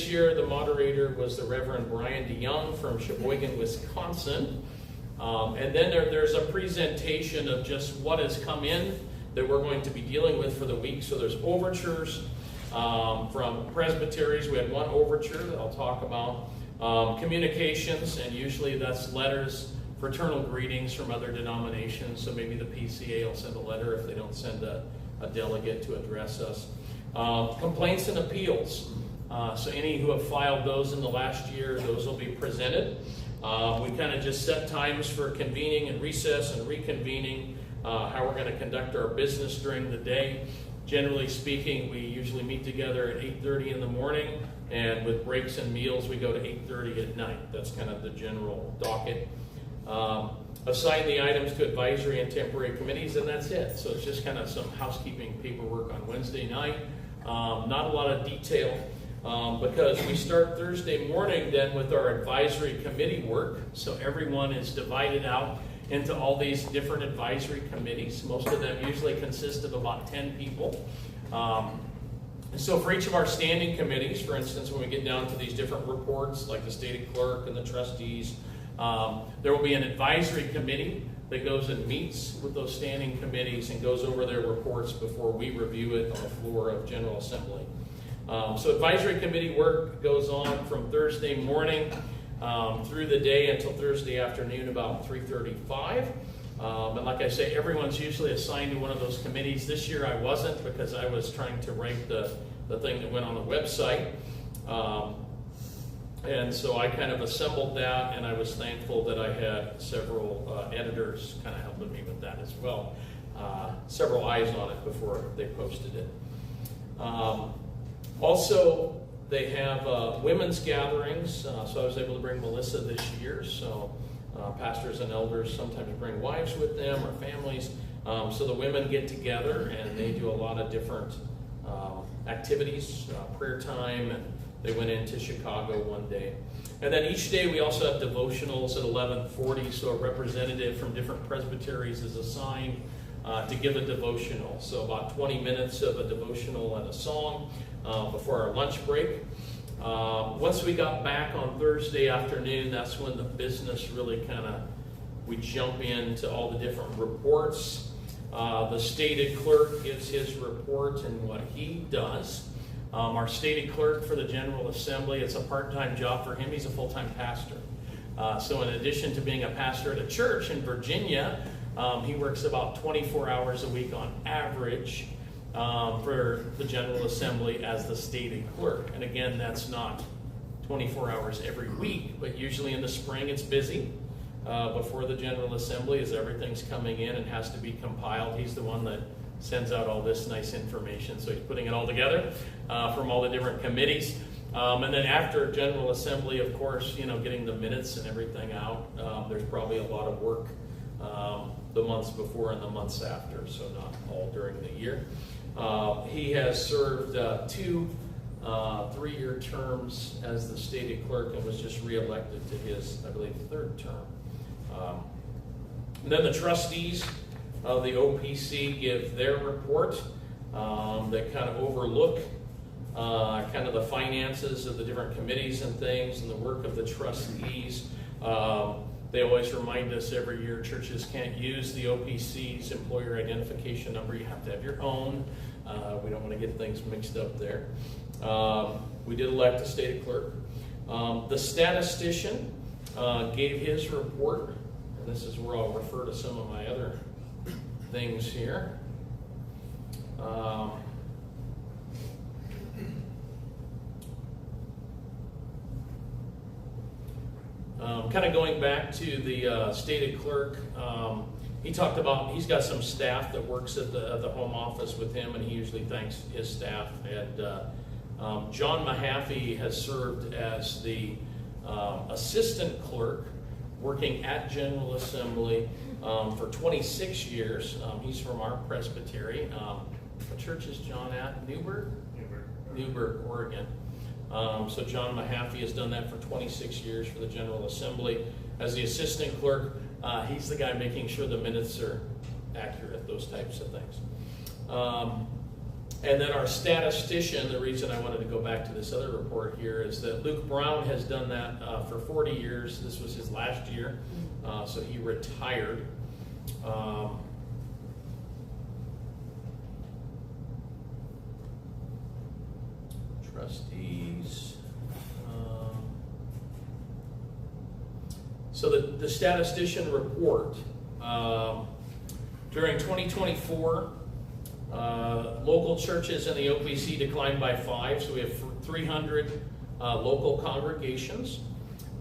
year, the moderator was the Reverend Brian DeYoung from Sheboygan, Wisconsin. And then there's a presentation of just what has come in that we're going to be dealing with for the week. So there's overtures from presbyteries. We had one overture that I'll talk about. Communications, and usually that's letters, fraternal greetings from other denominations. So maybe the PCA will send a letter if they don't send a delegate to address us. Complaints and appeals. So any who have filed those in the last year, those will be presented. We kind of just set times for convening and recess and reconvening, how we're going to conduct our business during the day. Generally speaking, we usually meet together at 8:30 in the morning, and with breaks and meals, we go to 8:30 at night. That's kind of the general docket. Assign the items to advisory and temporary committees, and that's it. So it's just kind of some housekeeping paperwork on Wednesday night. Not a lot of detail, because we start Thursday morning then with our advisory committee work. So everyone is divided out into all these different advisory committees. Most of them usually consist of about 10 people. So for each of our standing committees, for instance, when we get down to these different reports, like the stated clerk and the trustees, there will be an advisory committee that goes and meets with those standing committees and goes over their reports before we review it on the floor of General Assembly. So advisory committee work goes on from Thursday morning through the day until Thursday afternoon about 3:35. And like I say, everyone's usually assigned to one of those committees. This year I wasn't, because I was trying to write the thing that went on the website. And so I kind of assembled that, and I was thankful that I had several editors kind of helping me with that as well. Several eyes on it before they posted it. Also, they have women's gatherings, so I was able to bring Melissa this year. So pastors and elders sometimes bring wives with them or families. So the women get together, and they do a lot of different activities, prayer time, and they went into Chicago one day. And then each day we also have devotionals at 11:40, so a representative from different presbyteries is assigned to give a devotional. So about 20 minutes of a devotional and a song before our lunch break. Once we got back on Thursday afternoon, that's when the business really we jump into all the different reports. The stated clerk gives his report and what he does. Our stated clerk for the General Assembly, it's a part-time job for him. He's a full-time pastor. So in addition to being a pastor at a church in Virginia, he works about 24 hours a week on average for the General Assembly as the stated clerk. And again, that's not 24 hours every week, but usually in the spring it's busy before the General Assembly as everything's coming in and has to be compiled. He's the one that sends out all this nice information, so he's putting it all together from all the different committees. And then after General Assembly, of course, getting the minutes and everything out, there's probably a lot of work the months before and the months after, so not all during the year. He has served two 3-year terms as the stated clerk and was just reelected to his, I believe, 3rd term. And then the trustees of the OPC give their report that kind of overlook kind of the finances of the different committees and things and the work of the trustees. They always remind us every year churches can't use the OPC's employer identification number. You have to have your own. We don't want to get things mixed up there. We did elect a stated clerk. The statistician gave his report, and this is where I'll refer to some of my other things here. Kind of going back to the stated clerk, he talked about he's got some staff that works at the home office with him, and he usually thanks his staff. And John Mahaffey has served as the assistant clerk working at General Assembly for 26 years. He's from our presbytery. What church is John at? Newburgh, Oregon. So John Mahaffey has done that for 26 years for the General Assembly. As the assistant clerk, he's the guy making sure the minutes are accurate, those types of things. And then our statistician, the reason I wanted to go back to this other report here is that Luke Brown has done that for 40 years. This was his last year, so he retired. Trustees. So the statistician report, during 2024, local churches in the OPC declined by 5, so we have 300 local congregations.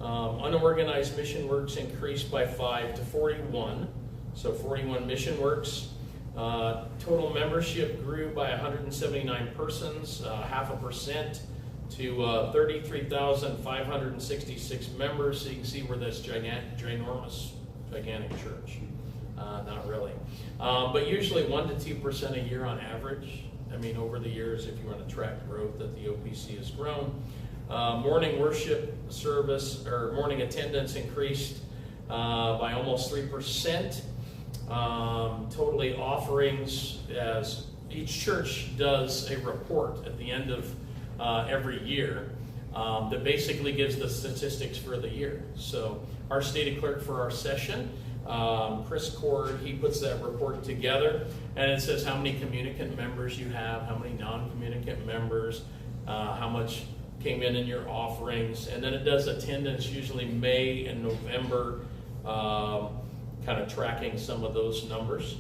Unorganized mission works increased by 5 to 41, so 41 mission works. Total membership grew by 179 persons, 0.5% to 33,566 members. So you can see where that's gigantic church. Not really. But usually 1 to 2% a year on average. I mean, over the years, if you want to track growth, that the OPC has grown. Morning worship service, or morning attendance increased by almost 3%. Totally offerings, as each church does a report at the end of every year that basically gives the statistics for the year. So our stated clerk for our session, Chris Cord, he puts that report together, and it says how many communicant members you have, how many non-communicant members, how much came in your offerings, and then it does attendance, usually May and November, kind of tracking some of those numbers.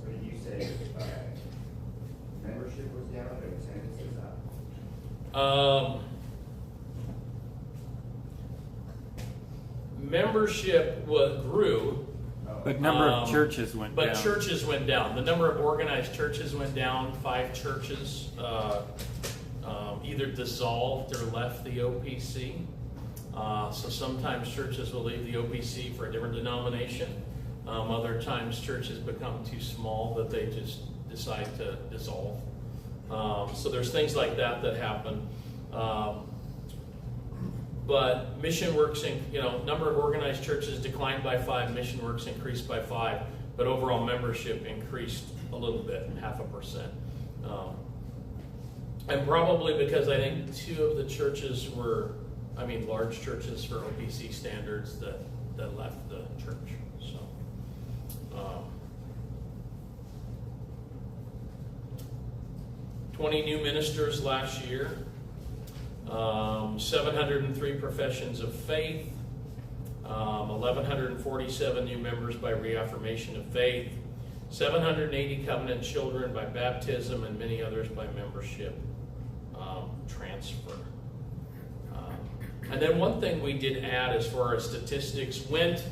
So did you say membership was down or attendance is up? Membership grew. But number of churches went down. But churches went down. The number of organized churches went down. 5 churches either dissolved or left the OPC. So sometimes churches will leave the OPC for a different denomination. Other times churches become too small that they just decide to dissolve. So there's things like that happen. But mission works, number of organized churches declined by 5, mission works increased by 5, but overall membership increased a little bit, 0.5%. And probably because I think 2 of the churches were, large churches for OPC standards that left the church. So, 20 new ministers last year. 703 professions of faith, 1,147 new members by reaffirmation of faith, 780 covenant children by baptism, and many others by membership transfer. And then one thing we did add as far as statistics went,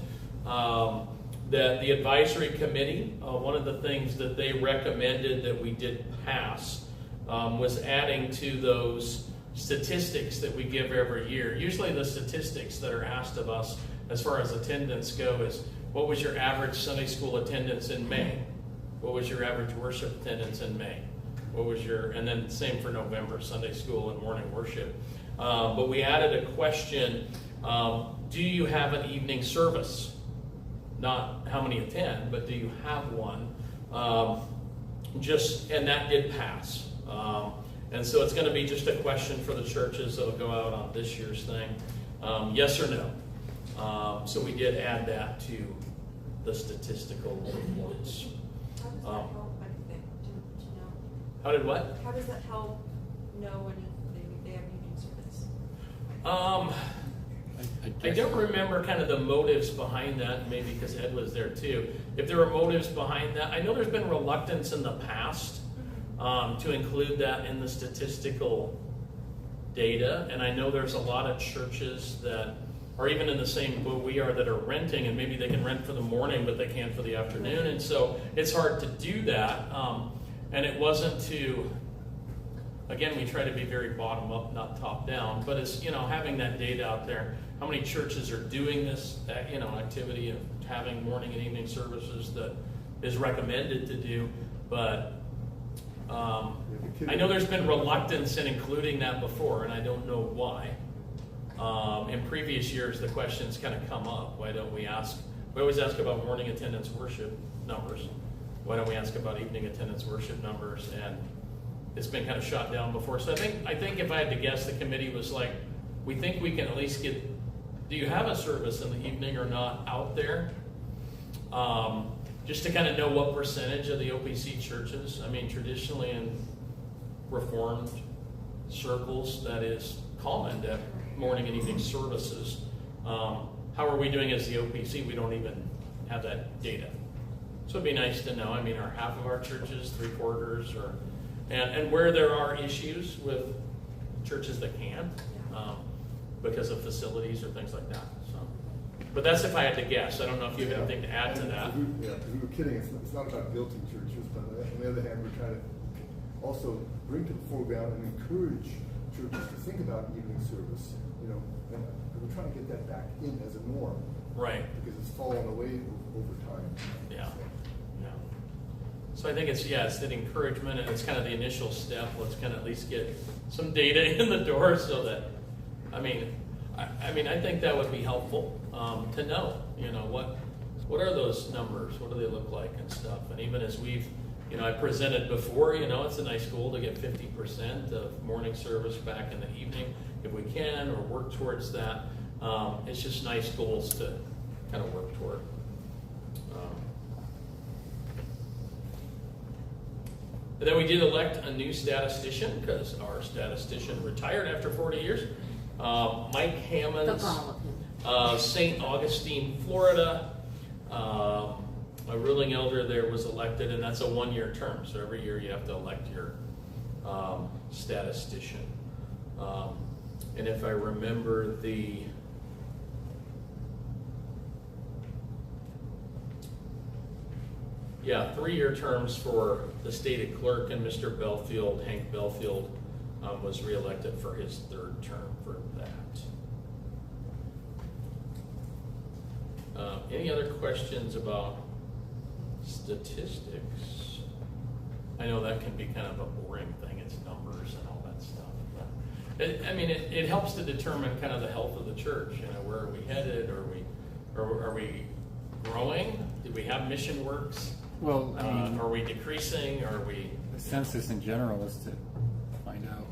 that the advisory committee, one of the things that they recommended that we did pass was adding to those statistics that we give every year. Usually the statistics that are asked of us as far as attendance go is, what was your average Sunday school attendance in May? What was your average worship attendance in May? And then same for November, Sunday school and morning worship. But we added a question, do you have an evening service? Not how many attend, but do you have one? And that did pass. And so it's going to be just a question for the churches that will go out on this year's thing. Yes or no? So we did add that to the statistical reports. How does that help? Do you know? How did what? How does that help know when they have evening service? I don't remember kind of the motives behind that, maybe because Ed was there too. If there were motives behind that, I know there's been reluctance in the past to include that in the statistical data, and I know there's a lot of churches that are even in the same boat we are that are renting, and maybe they can rent for the morning, but they can't for the afternoon, and so it's hard to do that. And it wasn't to, again, we try to be very bottom up, not top down, but it's, having that data out there, how many churches are doing this, activity of having morning and evening services that is recommended to do, but I know there's been reluctance in including that before, and I don't know why. In previous years, the questions kind of come up. Why don't we ask? We always ask about morning attendance worship numbers. Why don't we ask about evening attendance worship numbers? And it's been kind of shot down before. So I think if I had to guess, the committee was like, we think we can at least get, do you have a service in the evening or not out there? Just to kind of know what percentage of the OPC churches. I mean, traditionally in Reformed circles, that is common to have morning and evening services. How are we doing as the OPC? We don't even have that data. So it'd be nice to know. I mean, are half of our churches, 3/4, or and where there are issues with churches that can't because of facilities or things like that. So, but that's if I had to guess. I don't know if you have anything to add to that. We were kidding. It's not about building churches, but on the other hand, we're trying to also bring to the foreground and encourage churches to think about evening service. You know, and we're trying to get that back in as a norm. Right. Because it's fallen away over time. Yeah. Yeah. So I think it's that encouragement, and it's kind of the initial step. Let's kind of at least get some data in the door so that, I think that would be helpful to know, what are those numbers? What do they look like and stuff? And even as we've, I presented before, it's a nice goal to get 50% of morning service back in the evening if we can, or work towards that. It's just nice goals to kind of work toward. And then we did elect a new statistician because our statistician retired after 40 years. Mike Hammonds, St. Augustine, Florida. A ruling elder there was elected, and that's a 1-year term. So every year you have to elect your statistician. And if I remember the Yeah, 3-year terms for the stated clerk, and Mr. Belfield, Hank Belfield, was reelected for his 3rd term for that. Any other questions about statistics? I know that can be kind of a boring thing. It's numbers and all that stuff. But it helps to determine kind of the health of the church. Where are we headed? Are we growing? Do we have mission works? Well, are we decreasing? Are we? The census in general is to find out,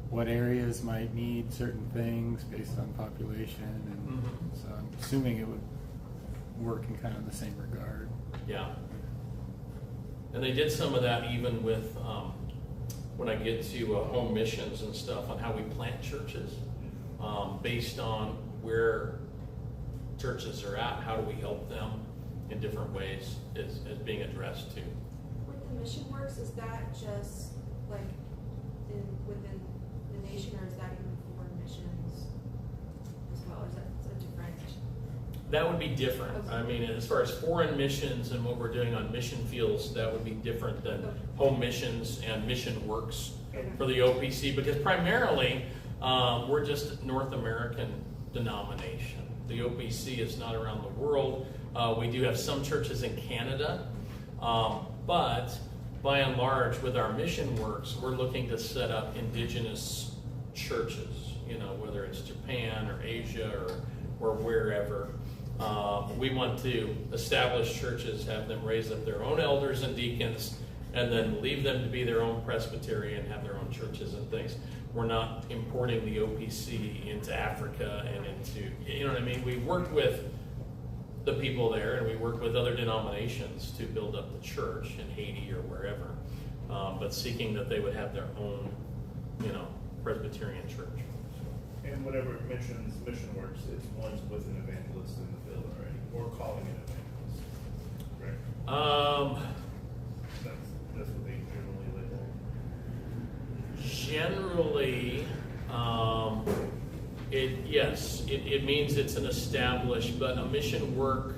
what areas might need certain things based on population, and so I'm assuming it would work in kind of the same regard. Yeah. And they did some of that even with when I get to home missions and stuff on how we plant churches based on where churches are at. How do we help them in different ways is being addressed too. With the mission works, is that just like within the nation, or is that even foreign missions as well? Or is that a different? That would be different. Okay. As far as foreign missions and what we're doing on mission fields, that would be different than home missions and mission works for the OPC, because primarily we're just a North American denomination. The OPC is not around the world. We do have some churches in Canada, but by and large, with our mission works, we're looking to set up indigenous churches, whether it's Japan or Asia or wherever. We want to establish churches, have them raise up their own elders and deacons, and then leave them to be their own Presbyterian, have their own churches and things. We're not importing the OPC into Africa and into, We work with the people there, and we work with other denominations to build up the church in Haiti or wherever, but seeking that they would have their own, Presbyterian church. And whatever it mentions mission works, it's ones with an evangelist in the field already, or calling an evangelist, correct? That's what they generally Generally, it means it's an established, but a mission work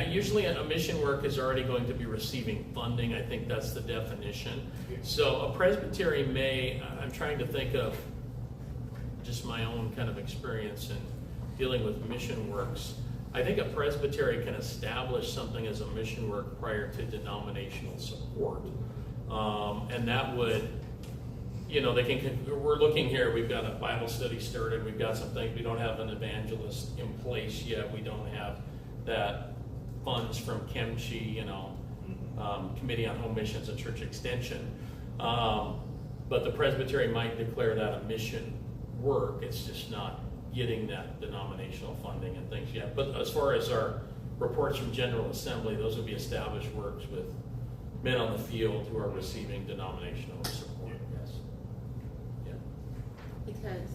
usually a mission work is already going to be receiving funding. I think that's the definition. So a presbytery I'm trying to think of just my own kind of experience in dealing with mission works. I think a presbytery can establish something as a mission work prior to denominational support. And that would, we're looking here, we've got a Bible study started, we've got some things, we don't have an evangelist in place yet, we don't have that funds from Kimchi, Committee on Home Missions and Church Extension. But the Presbytery might declare that a mission work. It's just not getting that denominational funding and things yet. But as far as our reports from General Assembly, those would be established works with men on the field who are receiving denominational support. Yes. Yeah. Because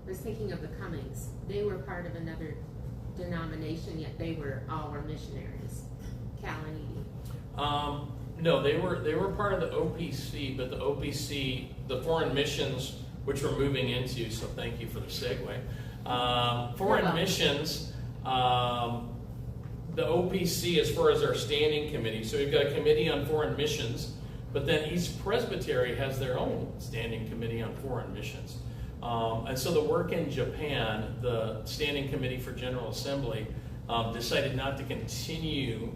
I was thinking of the Cummings. They were part of another denomination, yet they were missionaries. Cal and Edie. No, they were part of the OPC, but the OPC, the foreign missions, which we're moving into, so thank you for the segue. Foreign missions, the OPC as far as our standing committee, so we've got a committee on foreign missions, but then each presbytery has their own standing committee on foreign missions. And so the work in Japan, the Standing Committee for General Assembly decided not to continue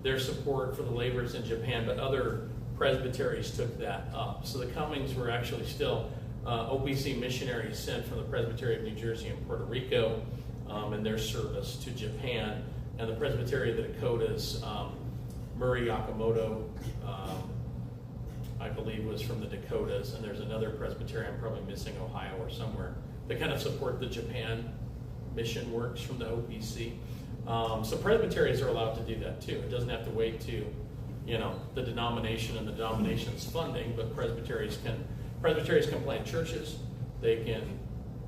their support for the laborers in Japan, but other presbyteries took that up. So the Cummings were actually still OPC missionaries sent from the Presbytery of New Jersey and Puerto Rico in their service to Japan. And the Presbytery of the Dakotas, Murray Yakamoto, I believe, was from the Dakotas, and there's another Presbyterian, I'm probably missing Ohio or somewhere, that kind of support the Japan mission works from the OPC. So presbyteries are allowed to do that too. It doesn't have to wait to, the denomination and the denomination's funding, but presbyteries can plant churches, they can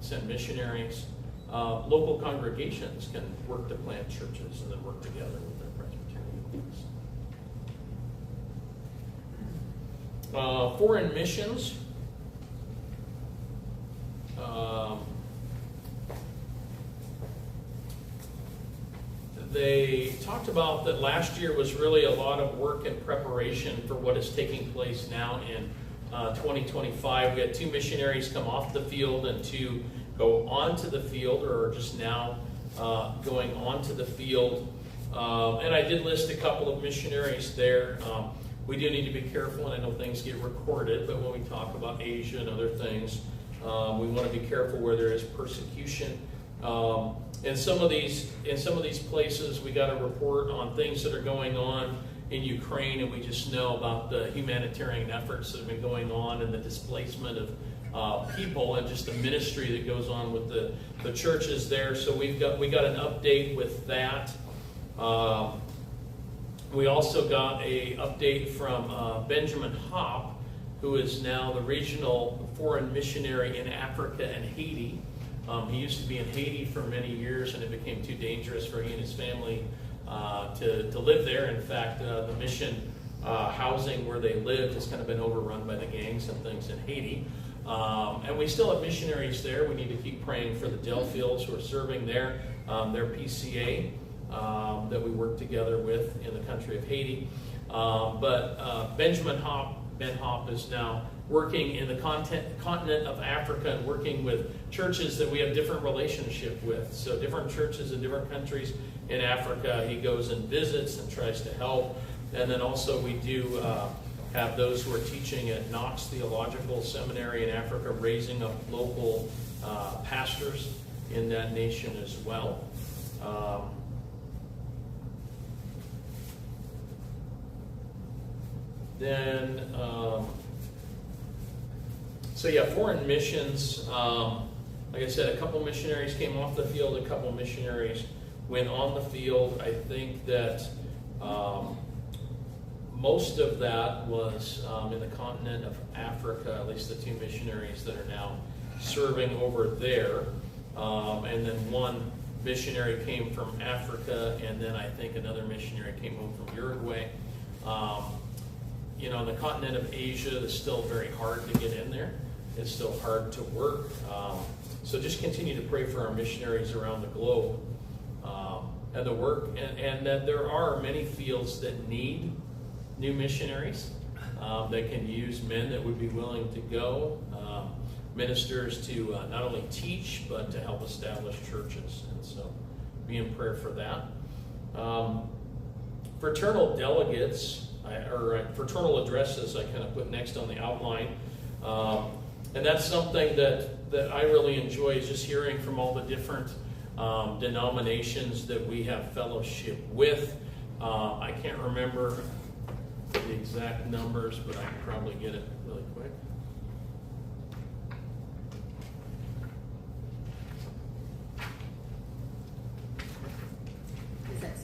send missionaries. Local congregations can work to plant churches and then work together with their Presbyterian groups. Foreign missions. They talked about that last year was really a lot of work and preparation for what is taking place now in 2025. We had 2 missionaries come off the field and 2 go onto the field, or are just now going onto the field. And I did list a couple of missionaries there. We do need to be careful, and I know things get recorded, but when we talk about Asia and other things, we want to be careful where there is persecution. In some of these places, we got a report on things that are going on in Ukraine, and we just know about the humanitarian efforts that have been going on and the displacement of people, and just the ministry that goes on with the churches there. So we got an update with that. We also got an update from Benjamin Hopp, who is now the regional foreign missionary in Africa and Haiti. He used to be in Haiti for many years, and it became too dangerous for he and his family to live there. In fact, the mission housing where they lived has kind of been overrun by the gangs and things in Haiti. And we still have missionaries there. We need to keep praying for the Delfields who are serving there, their PCA that we work together with in the country of Haiti. But Ben Hopp is now working in the continent of Africa and working with churches that we have different relationship with. So different churches in different countries in Africa, he goes and visits and tries to help. And then also we do have those who are teaching at Knox Theological Seminary in Africa, raising up local pastors in that nation as well. Foreign missions. Like I said, a couple missionaries came off the field, a couple missionaries went on the field. I think that most of that was in the continent of Africa, at least the 2 missionaries that are now serving over there. And then one missionary came from Africa, and then I think another missionary came home from Uruguay. In the continent of Asia, it's still very hard to get in there. It's still hard to work. So just continue to pray for our missionaries around the globe and the work, and that there are many fields that need new missionaries that can use men that would be willing to go, ministers to not only teach, but to help establish churches. And so be in prayer for that. Fraternal delegates, or fraternal addresses, I kind of put next on the outline. And that's something that I really enjoy, is just hearing from all the different denominations that we have fellowship with. I can't remember the exact numbers, but I can probably get it really quick. Because that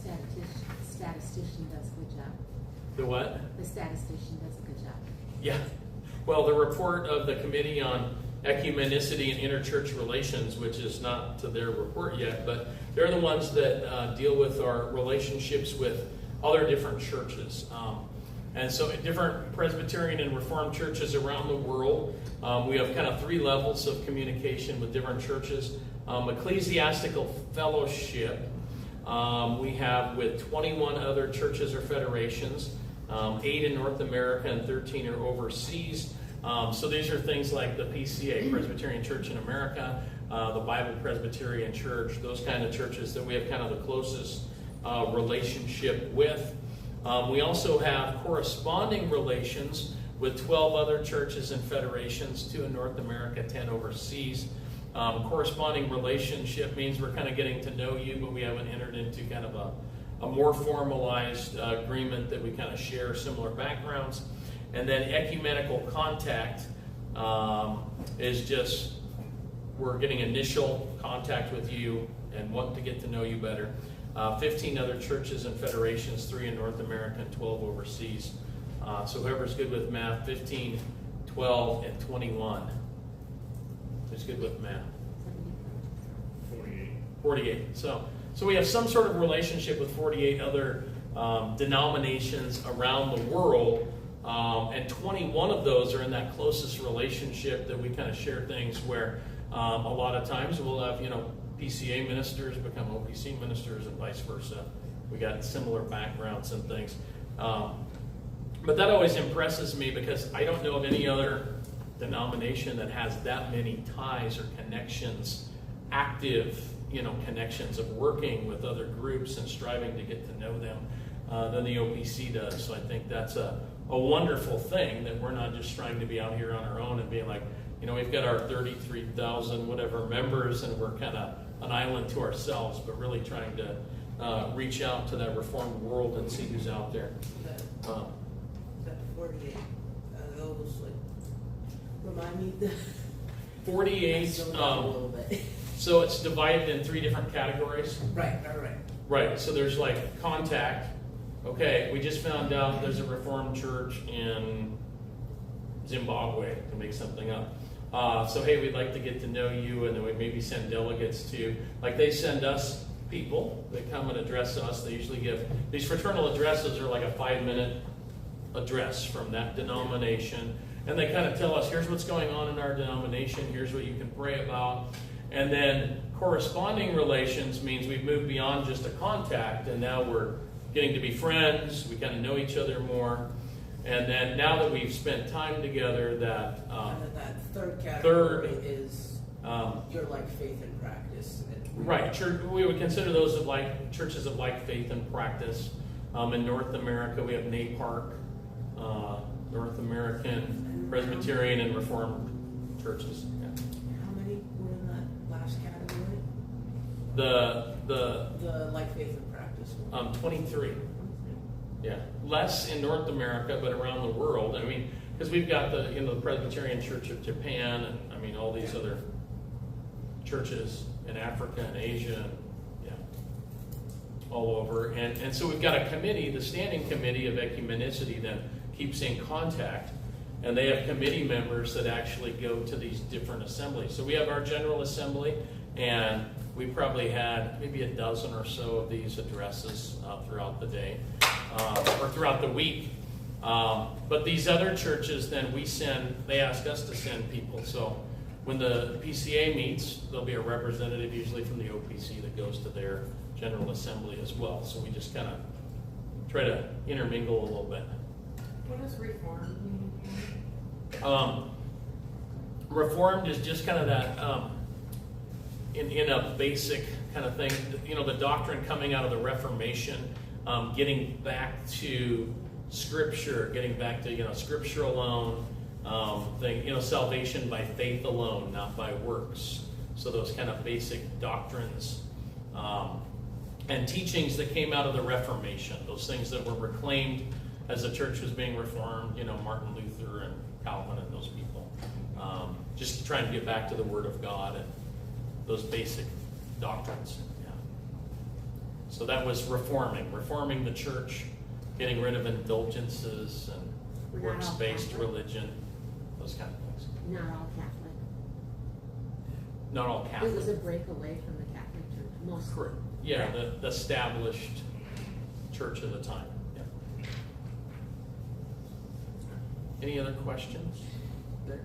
statistician does a good job. The what? The statistician does a good job. Yeah. Well, the report of the Committee on Ecumenicity and Interchurch Relations, which is not to their report yet, but they're the ones that deal with our relationships with other different churches. And so at different Presbyterian and Reformed churches around the world, we have kind of 3 levels of communication with different churches. Ecclesiastical fellowship, we have with 21 other churches or federations, 8 in North America and 13 are overseas. So these are things like the PCA, Presbyterian Church in America, the Bible Presbyterian Church, those kind of churches that we have kind of the closest relationship with. We also have corresponding relations with 12 other churches and federations, 2 in North America, 10 overseas. Corresponding relationship means we're kind of getting to know you, but we haven't entered into kind of a more formalized agreement that we kind of share similar backgrounds. And then ecumenical contact is just we're getting initial contact with you and want to get to know you better. 15 other churches and federations, 3 in North America and 12 overseas. So whoever's good with math, 15, 12, and 21. Who's good with math? 48. 48. So we have some sort of relationship with 48 other denominations around the world. And 21 of those are in that closest relationship that we kind of share things where a lot of times we'll have, PCA ministers become OPC ministers and vice versa. We got similar backgrounds and things. But that always impresses me because I don't know of any other denomination that has that many ties or connections, active, connections of working with other groups and striving to get to know them than the OPC does. So I think that's a wonderful thing that we're not just trying to be out here on our own and being like, we've got our 33,000 whatever members and we're kind of an island to ourselves, but really trying to reach out to that Reformed world and see who's out there. That 48, those, like, remind me the 48, a little bit. so it's divided in 3 different categories. Right. Right, so there's like contact. Okay, we just found out there's a Reformed church in Zimbabwe, to make something up. So hey, we'd like to get to know you, and then we maybe send delegates to, like they send us people, they come and address us. They usually give, these fraternal addresses are like a 5-minute address from that denomination. And they kind of tell us, here's what's going on in our denomination, here's what you can pray about. And then corresponding relations means we've moved beyond just a contact, and now we're getting to be friends, we kind of know each other more. And then now that we've spent time together, that And then that third category is your like faith and practice. Right, we would consider those of like churches of like faith and practice. In North America, we have NAPARC, North American Presbyterian and Reformed churches. Yeah. How many were in that last category? The like faith and practice one. 23. Yeah, less in North America, but around the world. I mean, because we've got the the Presbyterian Church of Japan, and I mean all these other churches in Africa and Asia, and all over. And so we've got a committee, the Standing Committee of Ecumenicity, that keeps in contact, and they have committee members that actually go to these different assemblies. So we have our General Assembly, and we probably had maybe a dozen or so of these addresses throughout the day. Or throughout the week. But these other churches, then they ask us to send people. So when the PCA meets, there'll be a representative usually from the OPC that goes to their General Assembly as well. So we just kind of try to intermingle a little bit. What does Reformed mean? Reformed is just kind of that, in a basic kind of thing, the doctrine coming out of the Reformation, getting back to Scripture, getting back to, Scripture alone, salvation by faith alone, not by works. So those kind of basic doctrines. and teachings that came out of the Reformation, those things that were reclaimed as the church was being reformed, Martin Luther and Calvin and those people. Just trying to get back to the Word of God and those basic doctrines. Yeah. So that was reforming the church, getting rid of indulgences and We're not all works-based Catholic. religion, those kind of things. Not all Catholic. Not all It was a Catholic. break away from the Catholic Church, most. Correct. Yeah, the established church of the time. Yeah. Any other questions there?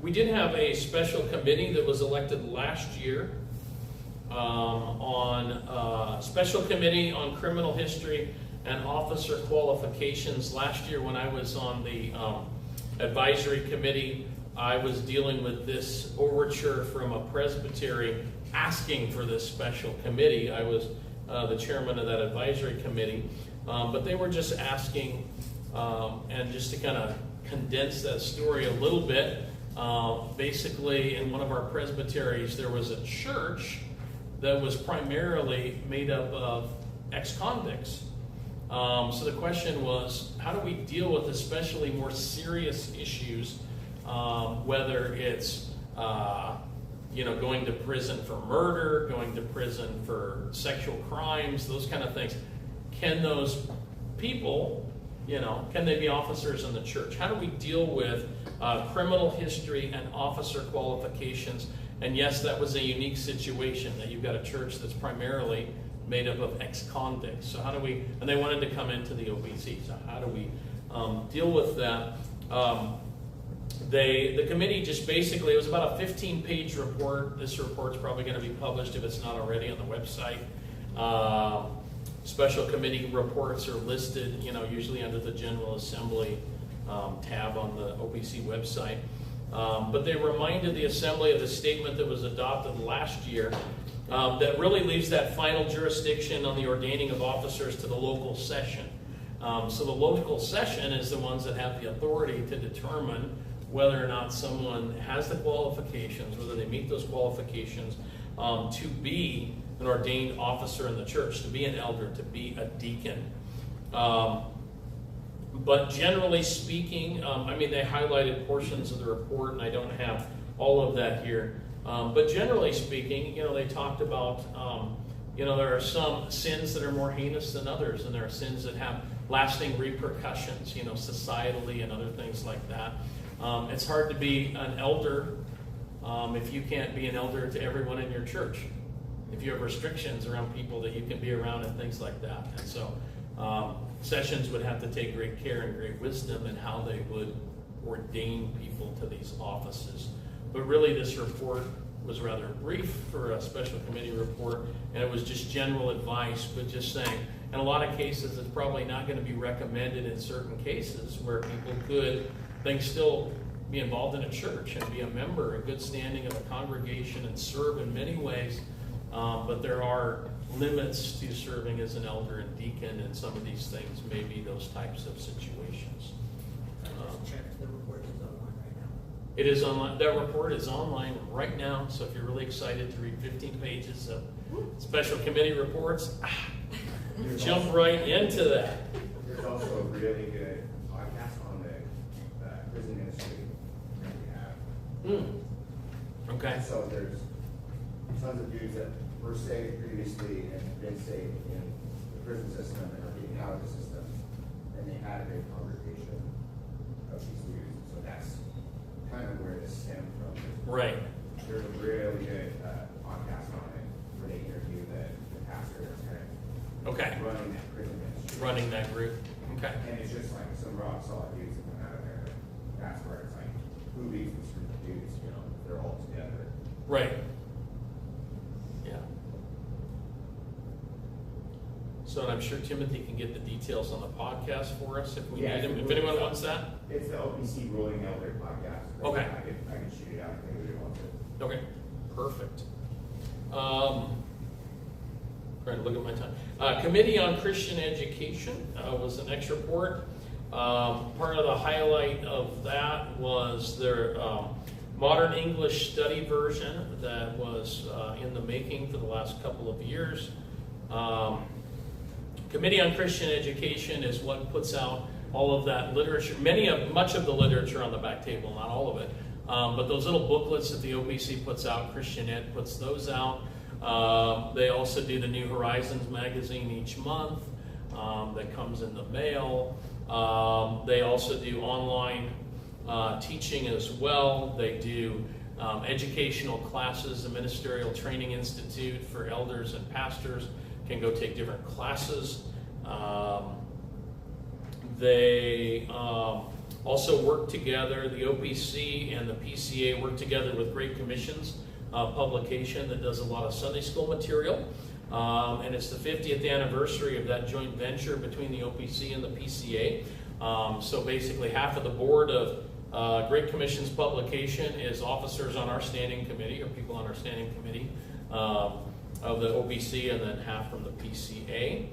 We did have a special committee that was elected last year on special committee on criminal history and officer qualifications. Last year when I was on the advisory committee, I was dealing with this overture from a Presbyterian asking for this special committee. I was the chairman of that advisory committee, but they were just asking, and just to kind of condense that story a little bit, basically in one of our presbyteries there was a church that was primarily made up of ex-convicts. So the question was, how do we deal with especially more serious issues, whether it's going to prison for murder, going to prison for sexual crimes, those kind of things. Can those people, can they be officers in the church? How do we deal with criminal history and officer qualifications? And yes, that was a unique situation, that you've got a church that's primarily made up of ex-convicts. So how do we, and they wanted to come into the OBC, so how do we deal with that? The committee just basically, it was about a 15-page report. This report's probably going to be published if it's not already on the website. Special committee reports are listed, usually under the General Assembly tab on the OPC website. But they reminded the Assembly of the statement that was adopted last year that really leaves that final jurisdiction on the ordaining of officers to the local session. So the local session is the ones that have the authority to determine whether or not someone has the qualifications, whether they meet those qualifications to be an ordained officer in the church, to be an elder, to be a deacon. But generally speaking, they highlighted portions of the report, and I don't have all of that here. But generally speaking, they talked about, there are some sins that are more heinous than others, and there are sins that have lasting repercussions, societally and other things like that. It's hard to be an elder if you can't be an elder to everyone in your church, if you have restrictions around people that you can be around and things like that. And so sessions would have to take great care and great wisdom in how they would ordain people to these offices. But really this report was rather brief for a special committee report, and it was just general advice, but just saying, in a lot of cases it's probably not going to be recommended in certain cases where people could still be involved in a church and be a member in good standing of a congregation and serve in many ways, but there are limits to serving as an elder and deacon, and some of these things may be those types of situations. I just checked, the report is online right now. It is online. That report is online right now, so if you're really excited to read 15 pages of special committee reports, jump right into that. There's also a really good podcast on the prison ministry that we have. Okay. So there's tons of dudes that were saved previously and been saved in the prison system and are getting out of the system, and they had a big congregation of these dudes. So that's kind of where this stemmed from. Right. There's a really good podcast on it where they interview the pastor that's kind of Okay. running that prison ministry. Running that group. Okay. And it's just like some rock solid dudes that come out of there. That's where it's like, who leads this group of dudes, they're all together. Right. Yeah. So and I'm sure Timothy can get the details on the podcast for us if we need them. If anyone wants that. It's the OPC Ruling Elder podcast. Okay. I can shoot it out if anybody wants it. Okay. Perfect. Trying to look at my time. Committee on Christian Education was the next report. Part of the highlight of that was Modern English Study Version that was in the making for the last couple of years. Committee on Christian Education is what puts out all of that literature, much of the literature on the back table, not all of it. But those little booklets that the OPC puts out, Christian Ed puts those out. They also do the New Horizons magazine each month that comes in the mail. They also do online teaching as well. They do educational classes. The Ministerial Training Institute for elders and pastors can go take different classes. They also work together. The OPC and the PCA work together with Great Commissions publication that does a lot of Sunday school material. And it's the 50th anniversary of that joint venture between the OPC and the PCA. So basically half of the board of Great Commission's publication is officers on our standing committee, or people on our standing committee of the OPC, and then half from the PCA.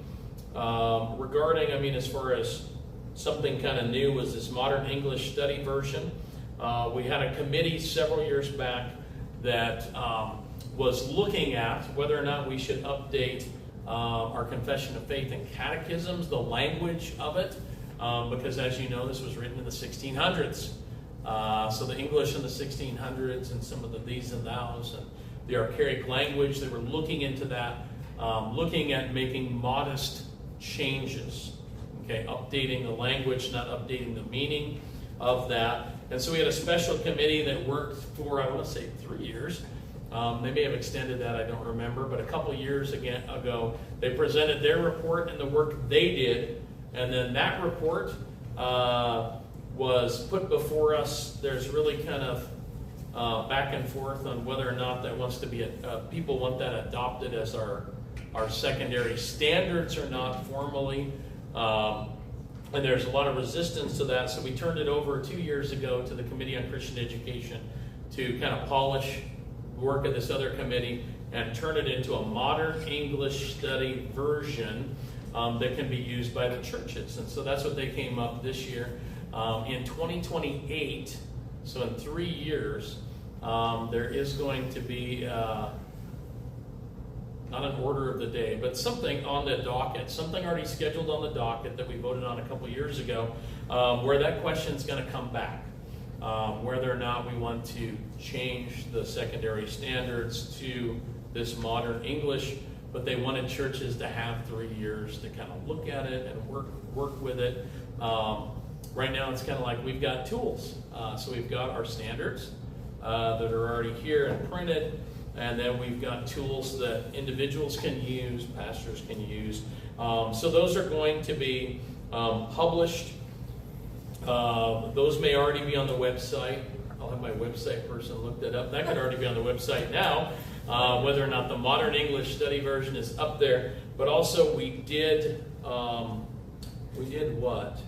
Regarding, as far as something kind of new was this Modern English Study Version. We had a committee several years back that was looking at whether or not we should update our Confession of Faith and catechisms, the language of it, because as you know, this was written in the 1600s. So the English in the 1600s and some of the these and thous and the archaic language, they were looking into that, looking at making modest changes, okay, updating the language, not updating the meaning of that. And so we had a special committee that worked for, I want to say 3 years. They may have extended that, I don't remember, but a couple years ago, they presented their report and the work they did, and then that report was put before us. There's really kind of back and forth on whether or not that wants to be, people want that adopted as our secondary standards or not formally. And there's a lot of resistance to that, so we turned it over 2 years ago to the Committee on Christian Education to kind of polish the work of this other committee and turn it into a modern English study version that can be used by the churches. And so that's what they came up this year. In 2028, so in 3 years, there is going to be not an order of the day, but something on the docket, something already scheduled on the docket that we voted on a couple years ago, where that question is going to come back, whether or not we want to change the secondary standards to this modern English, but they wanted churches to have 3 years to kind of look at it and work with it. Right now it's kind of like we've got tools. So we've got our standards that are already here and printed, and then we've got tools that individuals can use, pastors can use. So those are going to be published. Those may already be on the website. I'll have my website person look that up. That could already be on the website now, whether or not the Modern English Study Version is up there. But also we did what?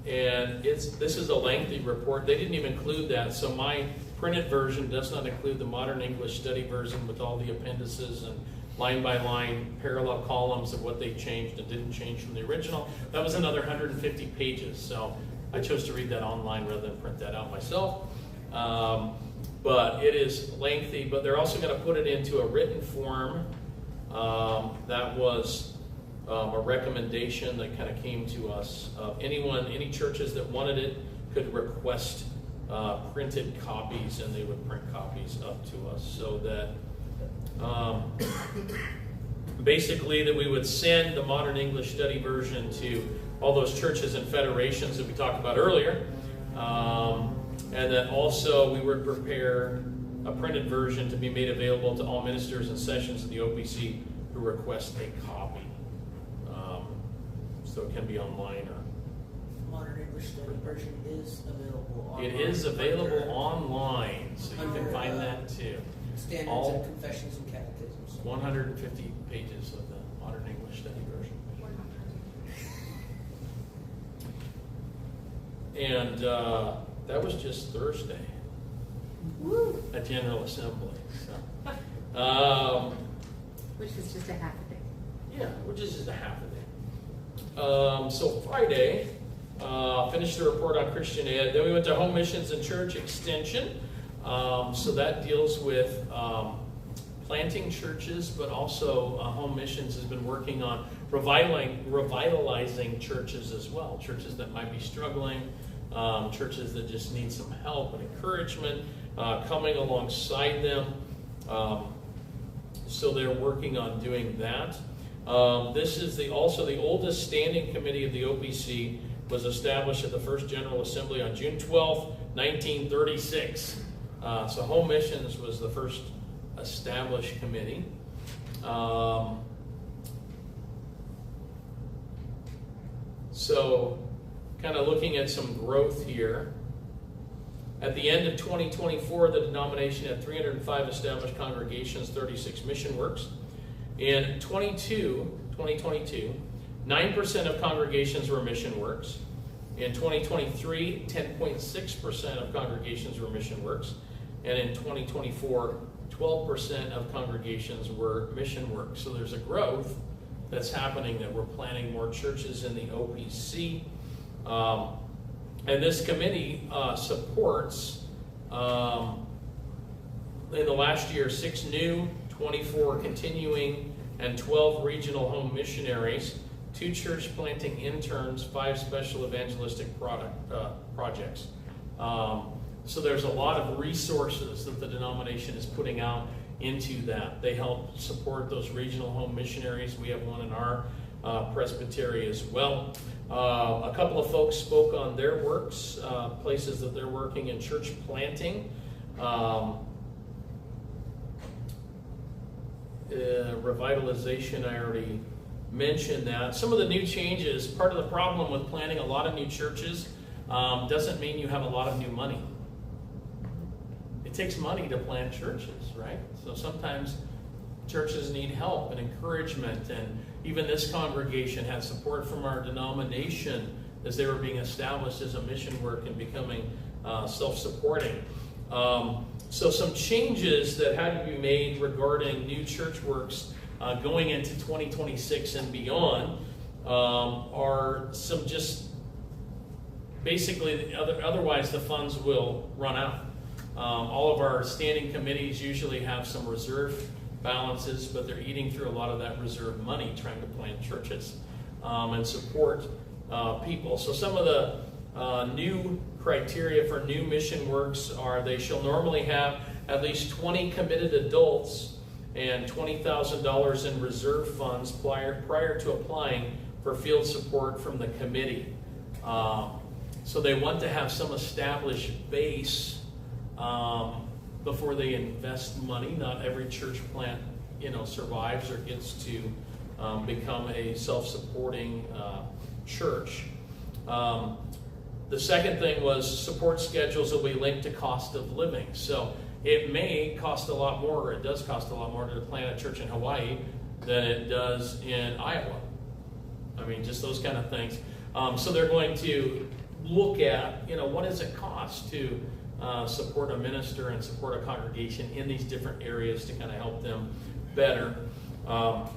And this is a lengthy report. They didn't even include that, so my printed version does not include the Modern English Study Version with all the appendices and line by line parallel columns of what they changed and didn't change from the original. That was another 150 pages, so I chose to read that online rather than print that out myself. But it is lengthy, but they're also going to put it into a written form. That was a recommendation that kind of came to us. Any churches that wanted it could request printed copies, and they would print copies up to us, so that basically that we would send the Modern English Study Version to all those churches and federations that we talked about earlier, and that also we would prepare a printed version to be made available to all ministers and sessions of the OPC who request a copy. So it can be online or Modern English Study Version is available online. it is available online, so you can find that too. Standards and Confessions and Catechisms. 150 pages of the Modern English Study Version. And that was just Thursday at General Assembly. So, which is just a half a day. yeah, which is just a half a day. So Friday, Finished the report on Christian Ed. Then we went to Home Missions and Church Extension. So that deals with planting churches, but also Home Missions has been working on revitalizing churches as well. Churches that might be struggling, churches that just need some help and encouragement, coming alongside them. So they're working on doing that. This is also the oldest standing committee of the OPC, was established at the First General Assembly on June 12th, 1936. So Home Missions was the first established committee. So kind of looking at some growth here. At the end of 2024, the denomination had 305 established congregations, 36 mission works. In 2022, 9% of congregations were mission works. In 2023, 10.6% of congregations were mission works. And in 2024, 12% of congregations were mission works. So there's a growth that's happening, that we're planning more churches in the OPC. And this committee supports, in the last year, 6 new, 24 continuing, and 12 regional home missionaries, 2 church planting interns, 5 special evangelistic projects. So there's a lot of resources that the denomination is putting out into that. They help support those regional home missionaries. We have one in our presbytery as well. A couple of folks spoke on their works, places that they're working in church planting. Revitalization, I already mentioned that. Some of the new changes, part of the problem with planting a lot of new churches doesn't mean you have a lot of new money. It takes money to plant churches, right? So sometimes churches need help and encouragement, and even this congregation had support from our denomination as they were being established as a mission work and becoming self-supporting. So some changes that had to be made regarding new church works going into 2026 and beyond are some just basically, otherwise the funds will run out. All of our standing committees usually have some reserve balances, but they're eating through a lot of that reserve money trying to plant churches and support people. So some of the new criteria for new mission works are they shall normally have at least 20 committed adults and $20,000 in reserve funds prior to applying for field support from the committee. So they want to have some established base before they invest money. Not every church plant, survives or gets to become a self-supporting church. The second thing was support schedules will be linked to cost of living. So it may cost a lot more, or it does cost a lot more to plant a church in Hawaii than it does in Iowa. I mean, just those kind of things. So they're going to look at, what does it cost to support a minister and support a congregation in these different areas to kind of help them better. And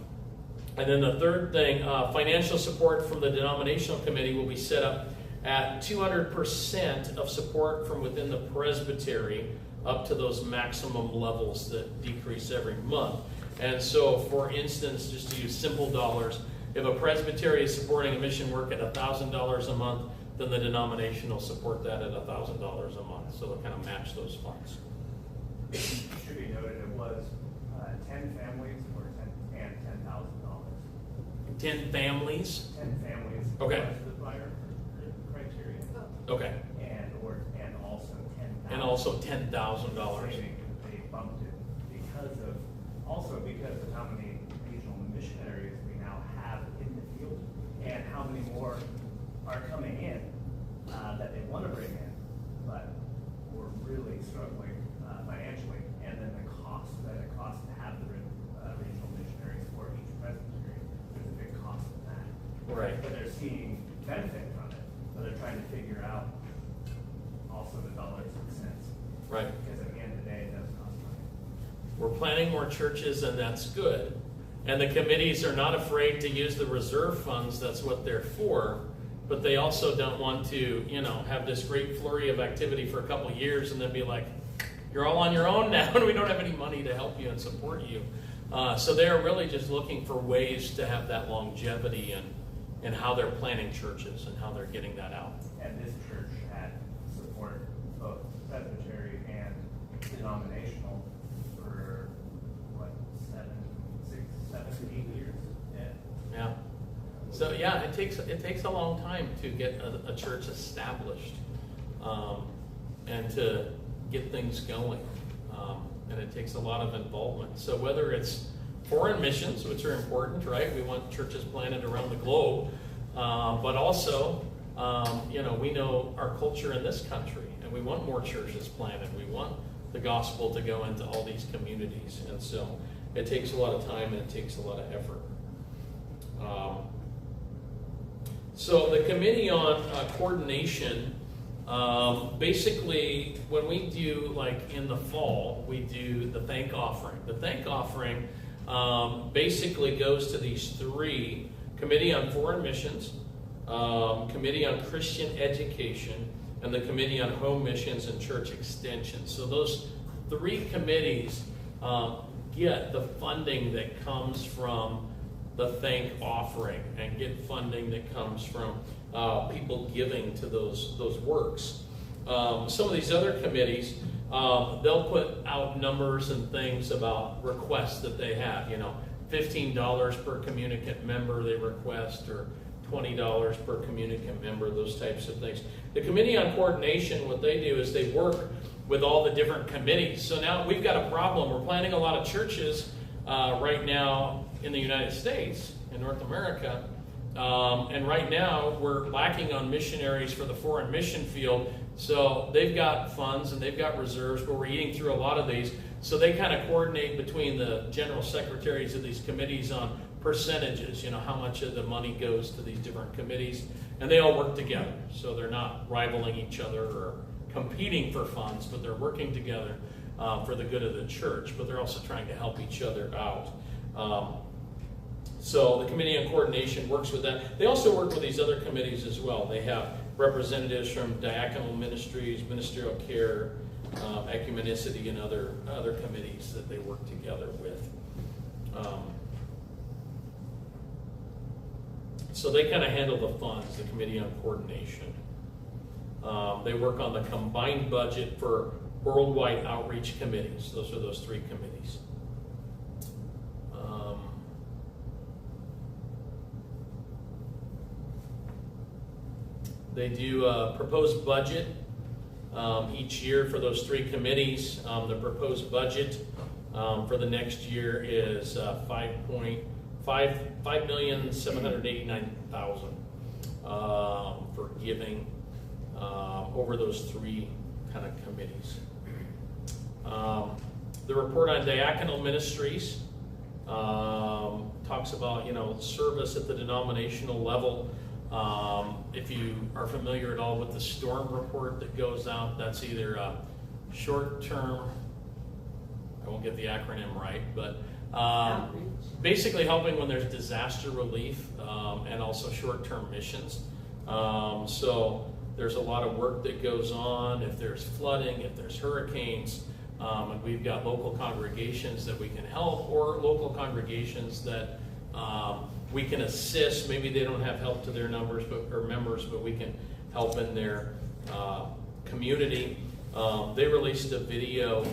then the third thing, financial support from the denominational committee will be set up at 200% of support from within the presbytery up to those maximum levels that decrease every month. And so, for instance, just to use simple dollars, if a presbytery is supporting a mission work at $1,000 a month, then the denomination will support that at $1,000 a month. So they'll kind of match those funds. It should be noted it was 10 families and $10,000. 10 families? 10 families. Okay. Was the buyer criteria. Okay. And also $10,000. And also $10,000. They bumped it because of how many regional missionaries we now have in the field and how many more are coming in that they want to bring in, but we're really struggling financially. And then the cost that it costs to have the regional missionaries for each presbytery, there's a big cost in that. Right. But they're seeing benefit from it. So they're trying to figure out also the dollars and cents. Right. Because at the end of the day, it does cost money. We're planning more churches, and that's good. And the committees are not afraid to use the reserve funds. That's what they're for, but they also don't want to, have this great flurry of activity for a couple of years and then be like, you're all on your own now and we don't have any money to help you and support you. So they're really just looking for ways to have that longevity and how they're planning churches and how they're getting that out. And this church had support both Presbyterian and denominational for what, 8 years? Yeah. So yeah, it takes a long time to get a church established and to get things going, and it takes a lot of involvement. So whether it's foreign missions, which are important, right? We want churches planted around the globe, but also, we know our culture in this country, and we want more churches planted. We want the gospel to go into all these communities, and so it takes a lot of time and it takes a lot of effort. So the Committee on Coordination, basically when we do, like in the fall, we do the thank offering. The thank offering basically goes to these three: Committee on Foreign Missions, Committee on Christian Education, and the Committee on Home Missions and Church Extension. So those three committees get the funding that comes from the thank offering and get funding that comes from people giving to those works. Some of these other committees, they'll put out numbers and things about requests that they have. $15 per communicant member they request, or $20 per communicant member, those types of things. The Committee on Coordination, what they do is they work with all the different committees. So now we've got a problem. We're planning a lot of churches right now in the United States, in North America, and right now we're lacking on missionaries for the foreign mission field. So they've got funds and they've got reserves, but we're eating through a lot of these. So they kind of coordinate between the general secretaries of these committees on percentages, how much of the money goes to these different committees, and they all work together. So they're not rivaling each other or competing for funds, but they're working together for the good of the church, but they're also trying to help each other out. So the Committee on Coordination works with that. They also work with these other committees as well. They have representatives from diaconal ministries, ministerial care, ecumenicity, and other committees that they work together with. So they kind of handle the funds, the Committee on Coordination. They work on the combined budget for worldwide outreach committees. Those are those three committees. They do a proposed budget each year for those three committees. The proposed budget for the next year is $5,789,000 for giving over those three kind of committees. The report on diaconal ministries talks about service at the denominational level. If you are familiar at all with the STORM report that goes out, that's either short-term, I won't get the acronym right, but basically helping when there's disaster relief and also short-term missions. So there's a lot of work that goes on if there's flooding, if there's hurricanes, and we've got local congregations that we can help, or local congregations that we can assist. Maybe they don't have help to their members, but we can help in their community. They released a video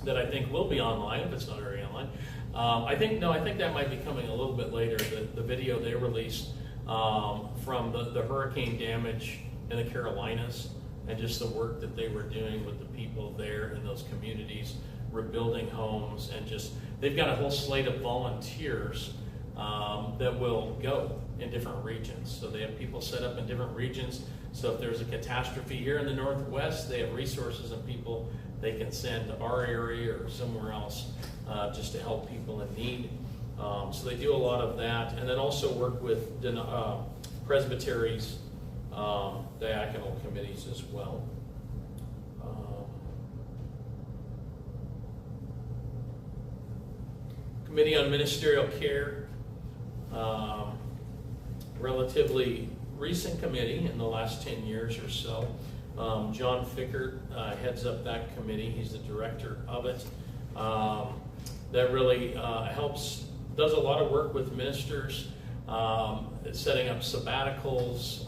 that I think will be online, if it's not already online. I think that might be coming a little bit later. The video they released from the hurricane damage in the Carolinas, and just the work that they were doing with the people there in those communities, rebuilding homes, and just they've got a whole slate of volunteers that will go in different regions. So they have people set up in different regions. So if there's a catastrophe here in the Northwest, they have resources and people they can send to our area or somewhere else just to help people in need. So they do a lot of that, and then also work with presbyteries, diaconal committees as well. Committee on Ministerial Care. relatively recent committee in the last 10 years or so. John Fickert heads up that committee. He's the director of it. That really does a lot of work with ministers, setting up sabbaticals.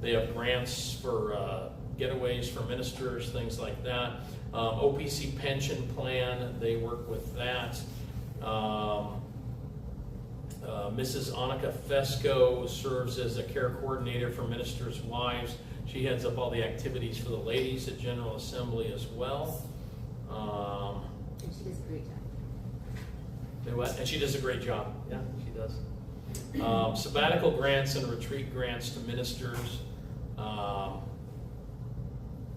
They have grants for getaways for ministers, things like that. OPC pension plan, they work with that. Mrs. Annika Fesco serves as a care coordinator for ministers' wives. She heads up all the activities for the ladies at General Assembly as well. And she does a great job. And she does a great job. Yeah, she does. Sabbatical grants and retreat grants to ministers.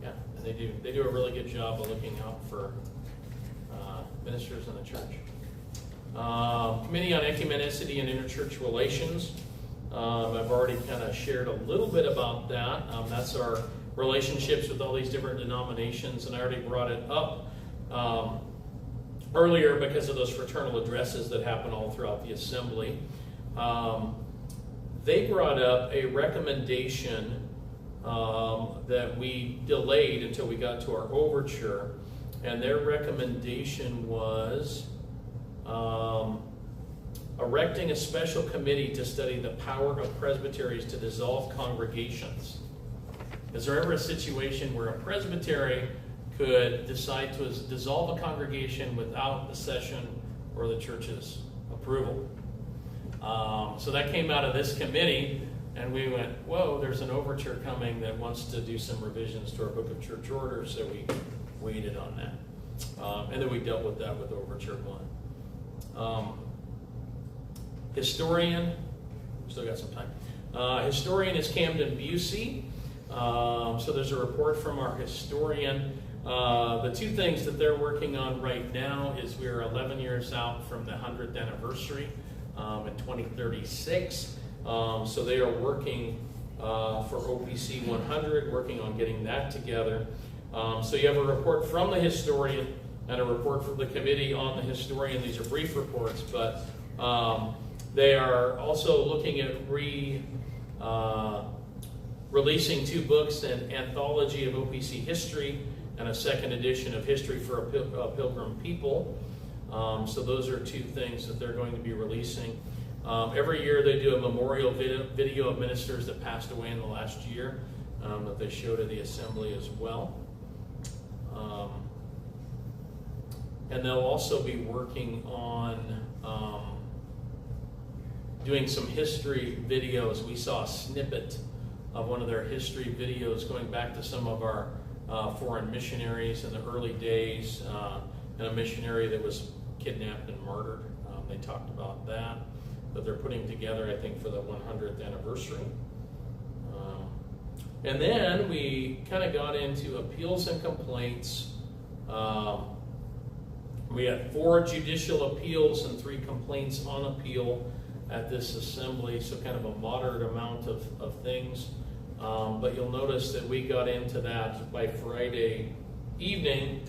Yeah, and they do a really good job of looking out for ministers in the church. Committee on Ecumenicity and Interchurch Relations. I've already kind of shared a little bit about that. That's our relationships with all these different denominations, and I already brought it up earlier because of those fraternal addresses that happen all throughout the assembly. They brought up a recommendation that we delayed until we got to our overture, and their recommendation was erecting a special committee to study the power of presbyteries to dissolve congregations. Is there ever a situation where a presbytery could decide to dissolve a congregation without the session or the church's approval? So that came out of this committee, and we went, whoa, there's an overture coming that wants to do some revisions to our Book of Church Orders, so we waited on that. And then we dealt with that with Overture 1. Historian, still got some time. Historian is Camden Busey. So there's a report from our historian. The two things that they're working on right now is we're 11 years out from the 100th anniversary in 2036. So they are working for OPC 100, working on getting that together. So you have a report from the historian and a report from the committee on the historian. These are brief reports, but they are also looking at releasing 2 books, an anthology of OPC history and a second edition of History for a Pilgrim People. So those are 2 things that they're going to be releasing. Every year they do a memorial video of ministers that passed away in the last year that they show to the assembly as well. And they'll also be working on doing some history videos. We saw a snippet of one of their history videos going back to some of our foreign missionaries in the early days, and a missionary that was kidnapped and murdered. They talked about that they're putting together, I think, for the 100th anniversary. And then we kind of got into appeals and complaints. We had 4 judicial appeals and 3 complaints on appeal at this assembly, so kind of a moderate amount of things. But you'll notice that we got into that by Friday evening,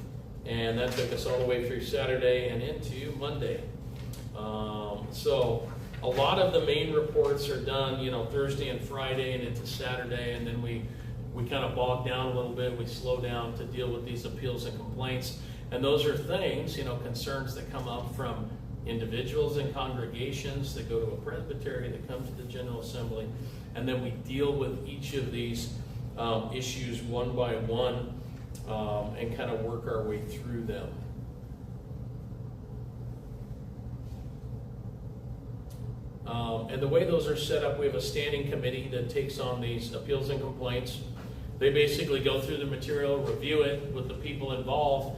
and that took us all the way through Saturday and into Monday. So a lot of the main reports are done, Thursday and Friday and into Saturday, and then we kind of bog down a little bit. We slow down to deal with these appeals and complaints. And those are things, concerns that come up from individuals and congregations that go to a presbytery, that come to the General Assembly, and then we deal with each of these issues one by one and kind of work our way through them. And the way those are set up, we have a standing committee that takes on these appeals and complaints. They basically go through the material, review it with the people involved,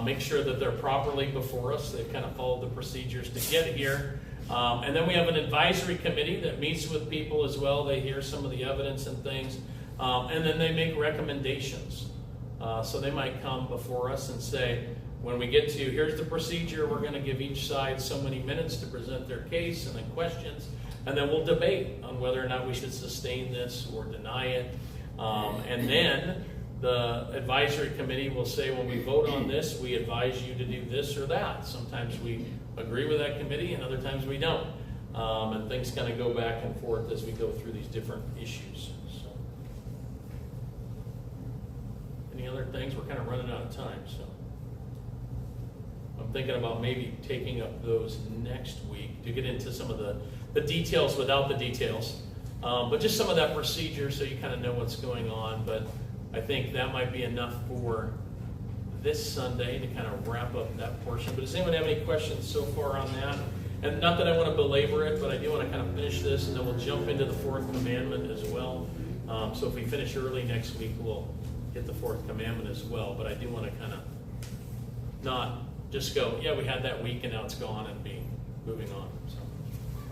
make sure that they're properly before us. They've kind of followed the procedures to get here. And then we have an advisory committee that meets with people as well. They hear some of the evidence and things. And then they make recommendations. So they might come before us and say, when we get to, here's the procedure, we're going to give each side so many minutes to present their case and then questions. And then we'll debate on whether or not we should sustain this or deny it. And then the advisory committee will say, when we vote on this, we advise you to do this or that. Sometimes we agree with that committee and other times we don't. and things kind of go back and forth as we go through these different issues. So, any other things? We're kind of running out of time, so I'm thinking about maybe taking up those next week to get into some of the details without the details, but just some of that procedure so you kind of know what's going on. But I think that might be enough for this Sunday to kind of wrap up that portion. But does anyone have any questions so far on that? And not that I want to belabor it, but I do want to kind of finish this, and then we'll jump into the fourth commandment as well. So if we finish early next week, we'll hit the fourth commandment as well. But I do want to kind of not just go, yeah, we had that week and now it's gone, and be moving on. So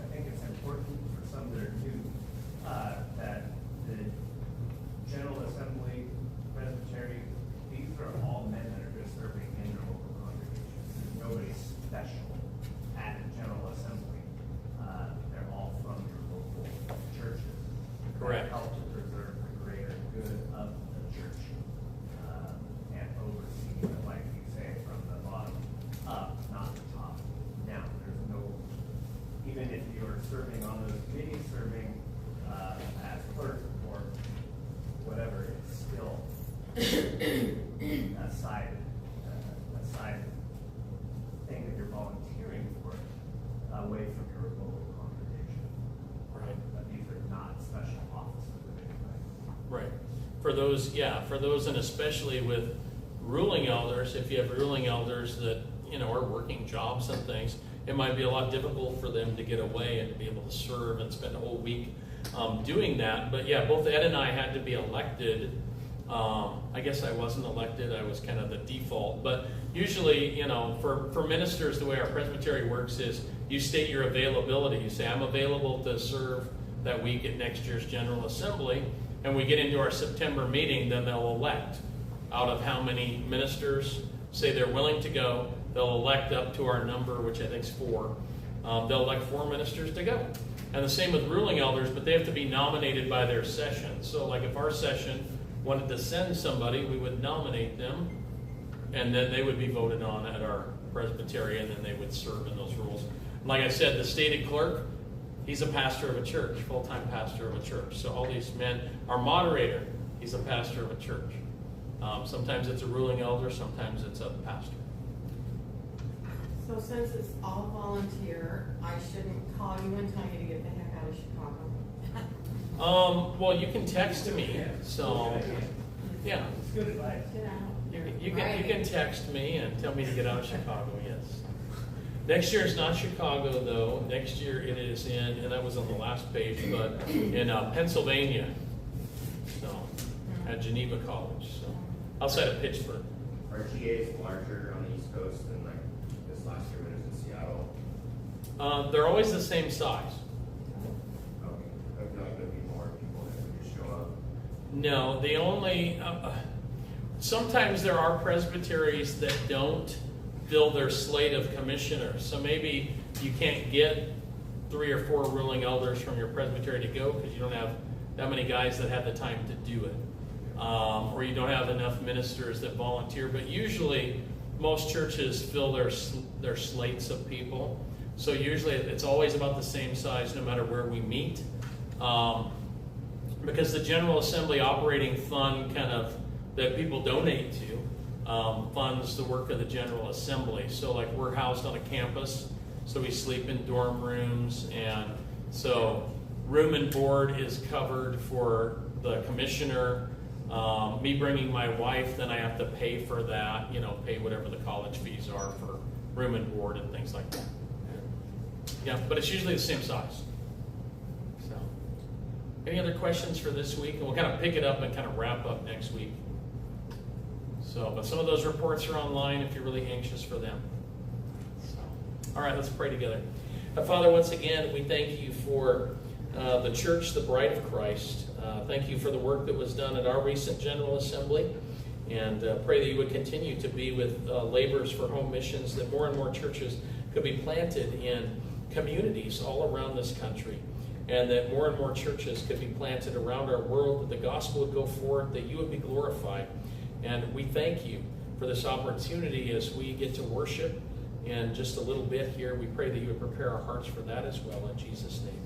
I think it's important for some there too, that the General Assembly, Presbyterian, these are all men that are just serving in their local congregations. There's nobody special at the General Assembly. They're all from your local churches. Correct. That help to preserve the greater good of the church, and oversee, like you say, from the bottom up, not the top down. There's no, even if you're serving on those committees, serving as clerk or whatever, it's still a side thing that you're volunteering for, away from your local congregation. Right. But these are not special offices of anybody. right. For those, and especially with ruling elders, if you have ruling elders that, are working jobs and things, it might be a lot difficult for them to get away and to be able to serve and spend a whole week doing that. But yeah, both Ed and I had to be elected. I guess I wasn't elected. I was kind of the default. But usually, for ministers, the way our presbytery works is you state your availability. You say, I'm available to serve that week at next year's General Assembly. And we get into our September meeting, then they'll elect out of how many ministers say they're willing to go. They'll elect up to our number, which I think is 4. They'll elect 4 ministers to go. And the same with ruling elders, but they have to be nominated by their session. So like if our session wanted to send somebody, we would nominate them, and then they would be voted on at our Presbyterian, and then they would serve in those roles. Like I said, the stated clerk, he's a pastor of a church, full-time pastor of a church. So all these men, our moderator, he's a pastor of a church. Sometimes it's a ruling elder, sometimes it's a pastor. So since it's all volunteer, I shouldn't call you and tell you to get the heck out of Chicago? Well, you can text me, so, yeah. It's good advice. Get out. You can text me and tell me to get out of Chicago, yes. Next year is not Chicago, though. Next year it is in, and that was on the last page, but in Pennsylvania, so, at Geneva College, so, outside of Pittsburgh. Are GAs larger on the East Coast than like this last year when it was in Seattle? They're always the same size. Okay, there's not going to be more people that would just show up. No, the only, sometimes there are presbyteries that don't fill their slate of commissioners. So maybe you can't get 3 or 4 ruling elders from your presbytery to go because you don't have that many guys that have the time to do it. Or you don't have enough ministers that volunteer. But usually most churches fill their slates of people. So usually it's always about the same size no matter where we meet. Because the General Assembly operating fund kind of that people donate to funds the work of the General Assembly. So like we're housed on a campus, so we sleep in dorm rooms, and so room and board is covered for the commissioner. Me bringing my wife, then I have to pay for that, pay whatever the college fees are for room and board and things like that. Yeah, but it's usually the same size. So, any other questions for this week? And we'll kind of pick it up and kind of wrap up next week. So, but some of those reports are online if you're really anxious for them. So, all right, let's pray together. Father, once again, we thank you for the church, the bride of Christ. Thank you for the work that was done at our recent General Assembly. And pray that you would continue to be with Laborers for Home Missions, that more and more churches could be planted in communities all around this country, and that more and more churches could be planted around our world, that the gospel would go forth, that you would be glorified. And we thank you for this opportunity as we get to worship in just a little bit here. We pray that you would prepare our hearts for that as well, in Jesus' name.